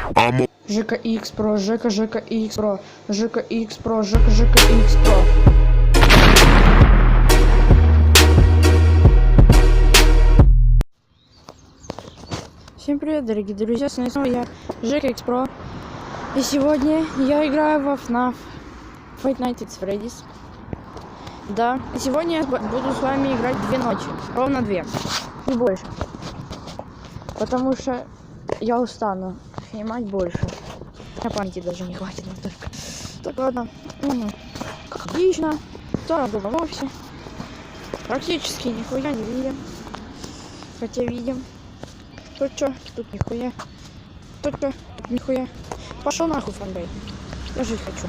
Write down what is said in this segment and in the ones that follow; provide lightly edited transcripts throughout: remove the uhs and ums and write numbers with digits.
ЖК X Pro, ЖК X Pro, ЖК X Pro, ЖК X Pro. Всем привет, дорогие друзья, с вами снова я, ЖК X Pro. И сегодня я играю во FNAF Five Nights at Freddy's. Да, и сегодня я буду с вами играть 2 ночи, ровно 2, не больше. Потому что я устану снимать больше. На памяти даже не хватит настолько. Так, ладно. Как обычно. Второй был в офисе. Практически нихуя не видим. Хотя видим. Тут что? Тут нихуя. Тут что? Тут нихуя. Пошел нахуй, фанбей. Я жить хочу.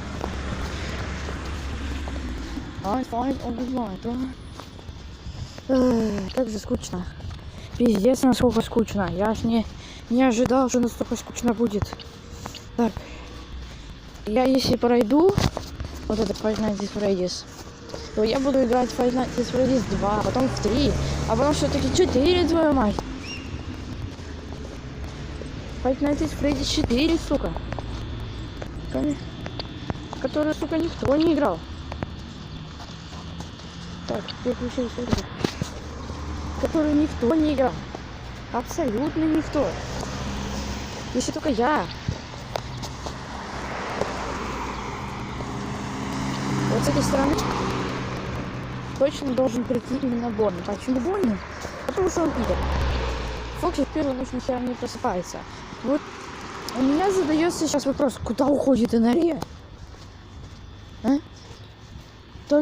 I find on the light. Как же скучно. Пиздец, насколько скучно. Я аж не ожидал, что настолько скучно будет. Так. Я если пройду вот этот Five Nights at Freddy's, то я буду играть в Five Nights at Freddy's 2, потом в 3, а потом все-таки 4, твою мать. Five Nights at Freddy's 4, сука. Который, сука, никто не играл. Так, переключились сюда. Который никто не играл. Абсолютно никто. Если только я. Вот с этой стороны точно должен прийти именно Бонни. Почему Бонни? Потому что он пидор. Фокси в первую ночь ни хера не просыпается. Вот у меня задается сейчас вопрос, куда уходит энергия? А? Кто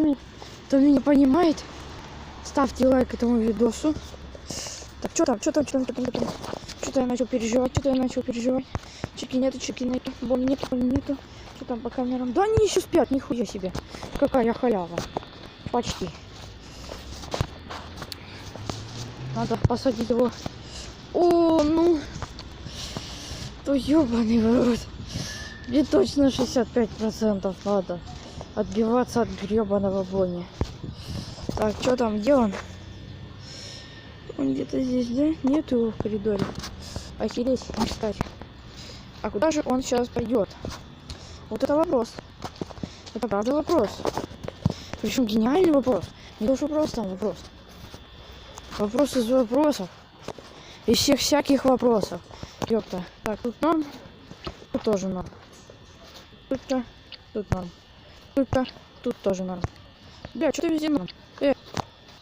меня понимает, ставьте лайк этому видосу. Так, что там? Что-то я начал переживать. Чеки нету, Бонни нету. Что там по камерам? Да они еще спят, нихуя себе. Какая халява. Почти. Надо посадить его. О, ну. То ёбаный в рот. Мне точно 65% надо отбиваться от гребаного Бонни. Так, что там, где он? Он где-то здесь, да? Нету его в коридоре. Охереть, кстати. А куда же он сейчас пойдет? Вот это вопрос. Это правда вопрос. Причем гениальный вопрос. Не то, что просто вопрос. Вопрос из вопросов. Из всех всяких вопросов. Ёпта. Так, тут норм. Тут тоже норм. Тут норм. Тут тоже норм. Бля, что-то везде норм.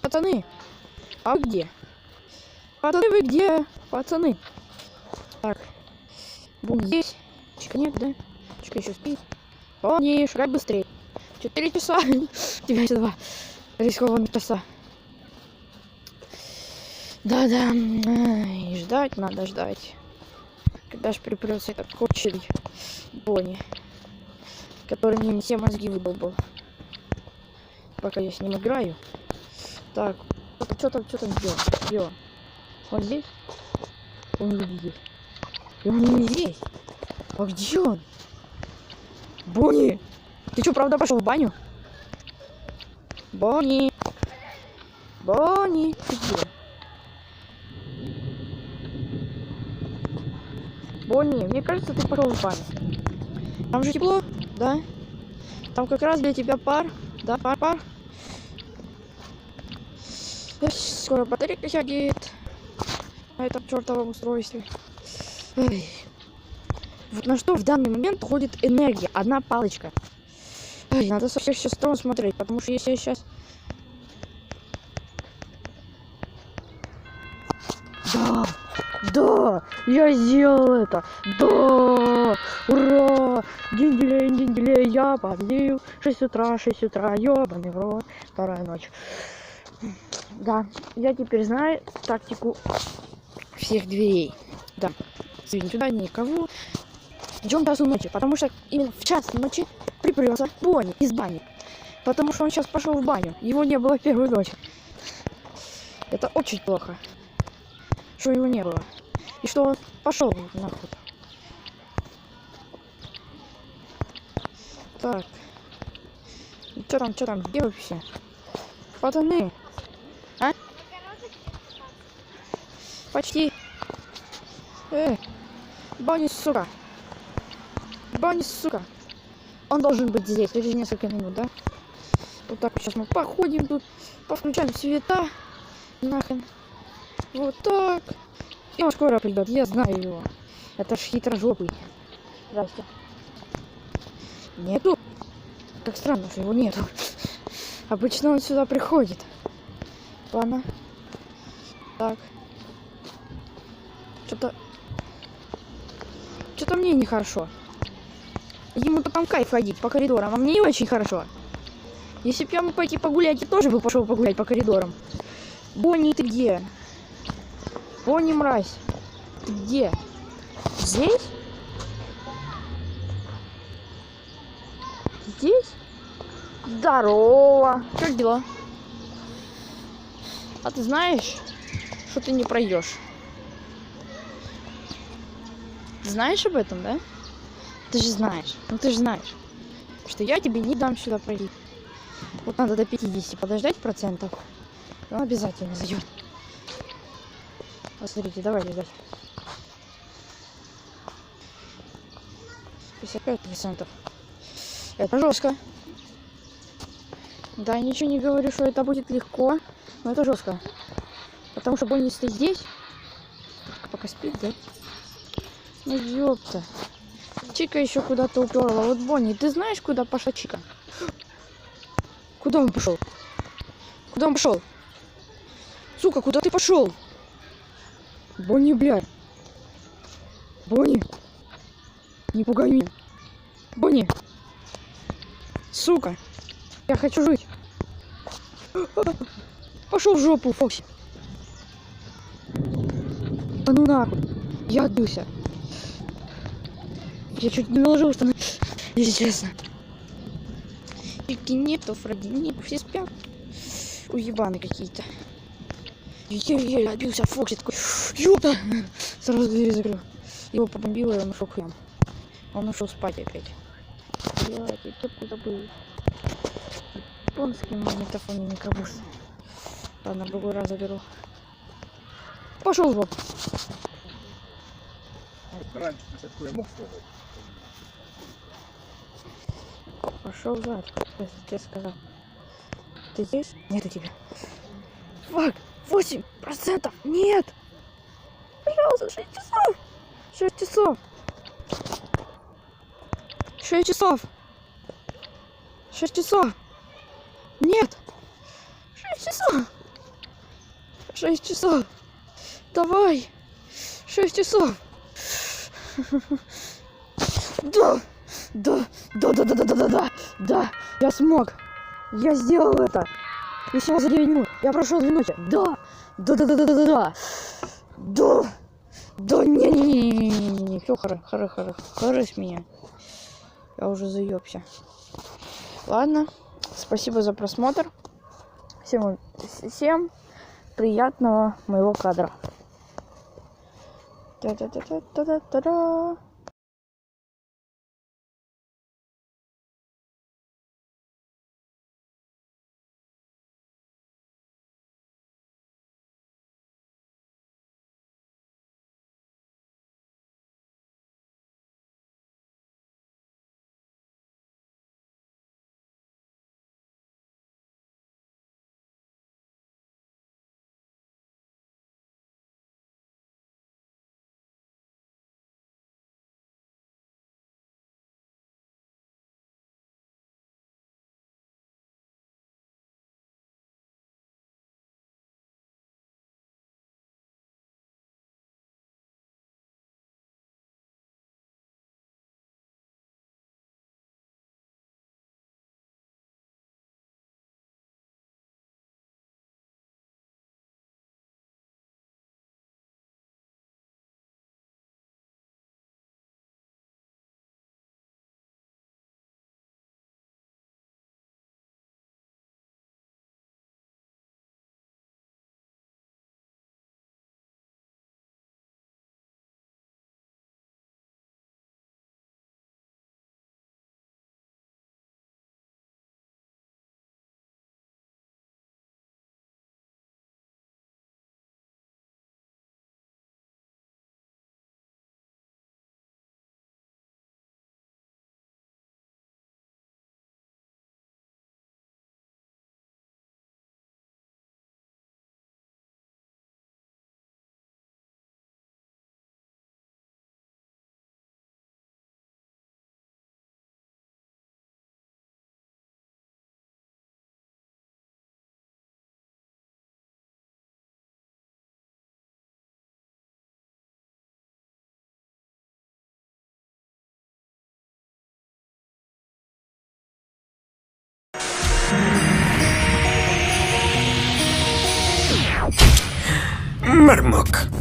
Пацаны. А вы где? Пацаны, вы где? Пацаны. Так. Бум здесь. Чика нет, да? Чика еще спит. Бонни, шагай быстрее. 4 часа. Тебя 2 рискованных часа. Да-да. И ждать надо ждать. Когда ж припрется этот кочерь Бонни, который мне все мозги выдолбал. Пока я с ним играю. Так. Что там делать? Он здесь? Он не здесь. Он не здесь. А где он? Бонни! Ты что, правда пошел в баню? Бонни! Ты где? Бонни, мне кажется, ты пошел в баню. Там же тепло, да? Там как раз для тебя пар. Да, пар. Скоро батарейка сядет на этом чертовом устройстве. Ой. Вот на что в данный момент уходит энергия. Одна палочка. Ой, надо со всех сторон смотреть, потому что если я сейчас... Да, я сделал это. Да, ура, день-делей, я победил. 6 утра, ёбаный в рот, вторая ночь. Да, я теперь знаю тактику всех дверей. Да, сюда никого. Идем в часу ночи, потому что именно в час ночи припрется Бонни из бани. Потому что он сейчас пошел в баню. Его не было в первую ночь. Это очень плохо, что его не было. И что он пошел нахуй. Так. Что там, где вообще? Пацаны. А? Почти. Бонни, сука. Бонни, сука. Он должен быть здесь через несколько минут, да? Вот так сейчас мы походим тут, повключаем света. Нахрен. Вот так. И он скоро придет, я знаю его. Это ж хитрожопый. Здрасте. Нету? Так странно, что его нету. Обычно он сюда приходит. Ладно. Так. Что-то мне нехорошо. Ему-то там кайф ходить по коридорам, а мне не очень хорошо. Если бы я мог пойти погулять, я тоже бы пошел погулять по коридорам. Бонни, ты где? Бонни, мразь. Ты где? Здесь? Здесь? Здорово. Как дела? А ты знаешь, что ты не пройдешь? Знаешь об этом, да? Ты же знаешь. Ну ты же знаешь, что я тебе не дам сюда пройти. Вот надо до 50 подождать процентов. Он обязательно зайдет. Посмотрите, давай ждать. 55%. Это жестко. Да, ничего не говорю, что это будет легко, но это жестко. Потому что Бонни стоит здесь. Пока спит, да? Ну ёпта. Чика еще куда-то уперла. Вот Бонни, ты знаешь, куда пошла Чика? Куда он пошел? Куда он пошел? Сука, куда ты пошел? Бонни, блядь. Бонни. Не пугай меня. Бонни. Сука. Я хочу жить. Пошел в жопу, Фокси. Да ну нахуй. Я отбился. Я чуть не наложил штаны. Если честно. Чики нету, Фредди нету, все спят. Уебаны какие-то. Еле отбился от Фокси, такой, ёпта! Сразу двери закрыл. Его побомбило, и он ушел к нам. Он ушел спать опять. Блядь, я кепку забыл. Японский магнитофон не кабусь. Ладно, в другой раз заберу. Пошел в жопу. Раньше такое мог сказать. Пошел в ад, я тебе сказал. Ты здесь? Нет, у тебя. Фак! 8%! Нет! Пожалуйста, 6 часов! 6 часов! 6 часов! 6 часов! Нет! 6 часов! 6 часов! Давай! 6 часов! Да! Да! Да, да, да, да, да, да, да! Да! Я смог! Я сделал это! И всего за 9 минут! Я прошел 2 ночи! Да! Да, да, да, да, да, да, да! Да! Да, не-не-не-не-не-не-не! Все, хорош с меня. Я уже заебся. Ладно. Спасибо за просмотр. Всем приятного моего кадра. Та-та-та-та-та-та-та. Мармок.